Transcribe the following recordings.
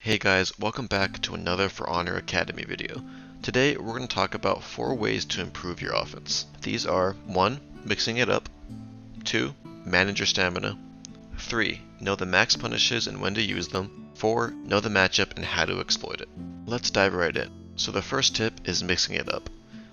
Hey guys, welcome back to another For Honor Academy video. Today we're going to talk about 4 ways to improve your offense. These are 1. Mixing it up, 2. Manage your stamina, 3. Know the max punishes and when to use them, 4. Know the matchup and how to exploit it. Let's dive right in. So the first tip is mixing it up.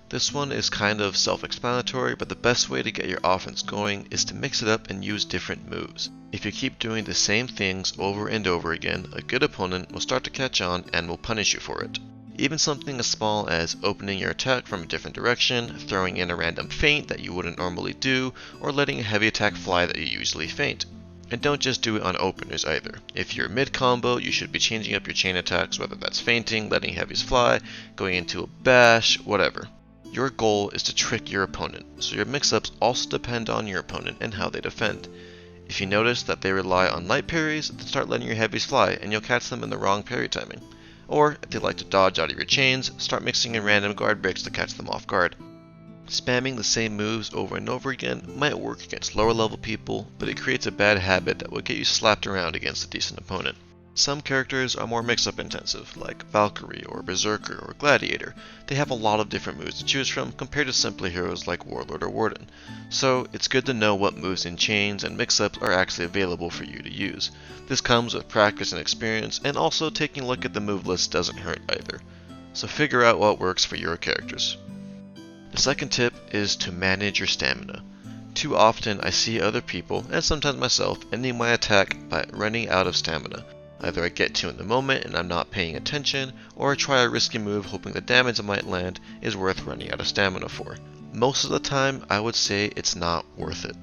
This one is kind of self-explanatory, but the best way to get your offense going is to mix it up and use different moves. If you keep doing the same things over and over again, a good opponent will start to catch on and will punish you for it. Even something as small as opening your attack from a different direction, throwing in a random feint that you wouldn't normally do, or letting a heavy attack fly that you usually feint. And don't just do it on openers either. If you're mid-combo, you should be changing up your chain attacks, whether that's feinting, letting heavies fly, going into a bash, whatever. Your goal is to trick your opponent, so your mix-ups also depend on your opponent and how they defend. If you notice that they rely on light parries, then start letting your heavies fly and you'll catch them in the wrong parry timing. Or, if they like to dodge out of your chains, start mixing in random guard breaks to catch them off guard. Spamming the same moves over and over again might work against lower level people, but it creates a bad habit that will get you slapped around against a decent opponent. Some characters are more mix-up intensive, like Valkyrie or Berserker or Gladiator. They have a lot of different moves to choose from compared to simpler heroes like Warlord or Warden. So it's good to know what moves in chains and mix-ups are actually available for you to use. This comes with practice and experience, and also taking a look at the move list doesn't hurt either. So figure out what works for your characters. The second tip is to manage your stamina. Too often I see other people, and sometimes myself, ending my attack by running out of stamina. Either I get to in the moment and I'm not paying attention, or I try a risky move hoping the damage I might land is worth running out of stamina for. Most of the time, I would say it's not worth it.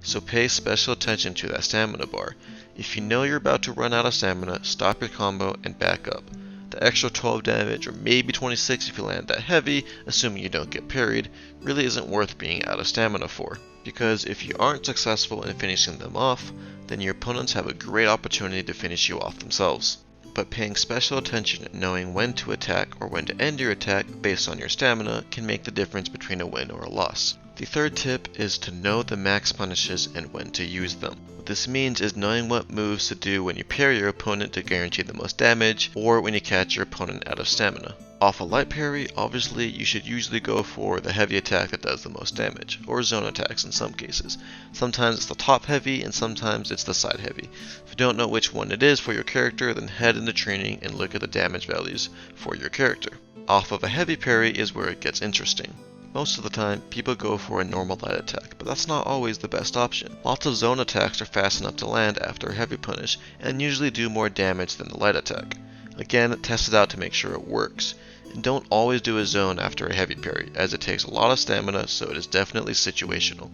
So pay special attention to that stamina bar. If you know you're about to run out of stamina, stop your combo and back up. The extra 12 damage, or maybe 26 if you land that heavy, assuming you don't get parried, really isn't worth being out of stamina for. Because if you aren't successful in finishing them off, then your opponents have a great opportunity to finish you off themselves. But paying special attention and knowing when to attack or when to end your attack based on your stamina can make the difference between a win or a loss. The third tip is to know the max punishes and when to use them. What this means is knowing what moves to do when you parry your opponent to guarantee the most damage, or when you catch your opponent out of stamina. Off a light parry, obviously you should usually go for the heavy attack that does the most damage, or zone attacks in some cases. Sometimes it's the top heavy and sometimes it's the side heavy. If you don't know which one it is for your character, then head into training and look at the damage values for your character. Off of a heavy parry is where it gets interesting. Most of the time, people go for a normal light attack, but that's not always the best option. Lots of zone attacks are fast enough to land after a heavy punish, and usually do more damage than the light attack. Again, test it out to make sure it works. And don't always do a zone after a heavy parry, as it takes a lot of stamina, so it is definitely situational.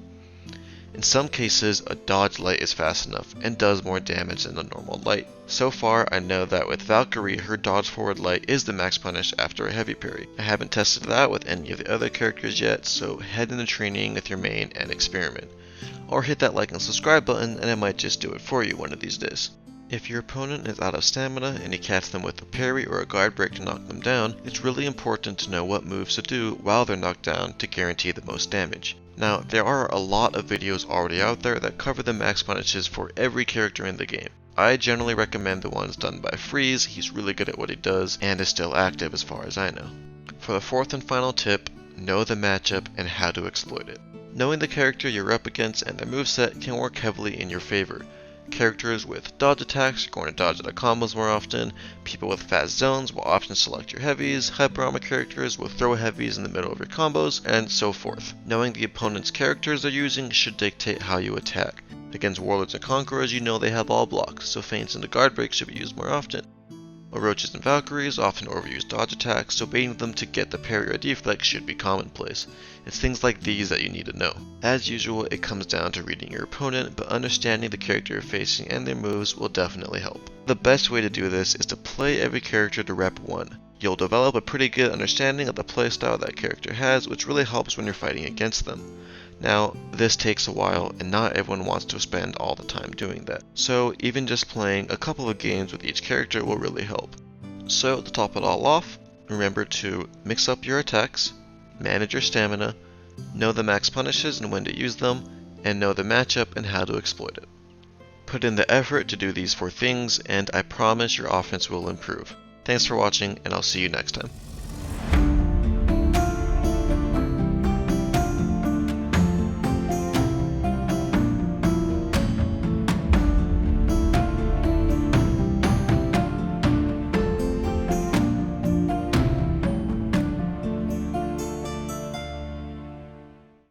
In some cases, a dodge light is fast enough and does more damage than a normal light. So far, I know that with Valkyrie, her dodge forward light is the max punish after a heavy parry. I haven't tested that with any of the other characters yet, so head into training with your main and experiment. Or hit that like and subscribe button and it might just do it for you one of these days. If your opponent is out of stamina and you catch them with a parry or a guard break to knock them down, it's really important to know what moves to do while they're knocked down to guarantee the most damage. Now, there are a lot of videos already out there that cover the max punishes for every character in the game. I generally recommend the ones done by Freeze. He's really good at what he does and is still active as far as I know. For the fourth and final tip, know the matchup and how to exploit it. Knowing the character you're up against and their moveset can work heavily in your favor. Characters with dodge attacks are going to dodge out of combos more often, people with fast zones will often select your heavies, hyper armor characters will throw heavies in the middle of your combos, and so forth. Knowing the opponent's characters they're using should dictate how you attack. Against Warlords and Conquerors, you know they have all blocks, so feints and the guard breaks should be used more often. Orochis and Valkyries often overuse dodge attacks, so baiting them to get the parry or deflect should be commonplace. It's things like these that you need to know. As usual, it comes down to reading your opponent, but understanding the character you're facing and their moves will definitely help. The best way to do this is to play every character to rep 1. You'll develop a pretty good understanding of the playstyle that character has, which really helps when you're fighting against them. Now, this takes a while, and not everyone wants to spend all the time doing that. So, even just playing a couple of games with each character will really help. So, to top it all off, remember to mix up your attacks, manage your stamina, know the max punishes and when to use them, and know the matchup and how to exploit it. Put in the effort to do these 4 things, and I promise your offense will improve. Thanks for watching, and I'll see you next time.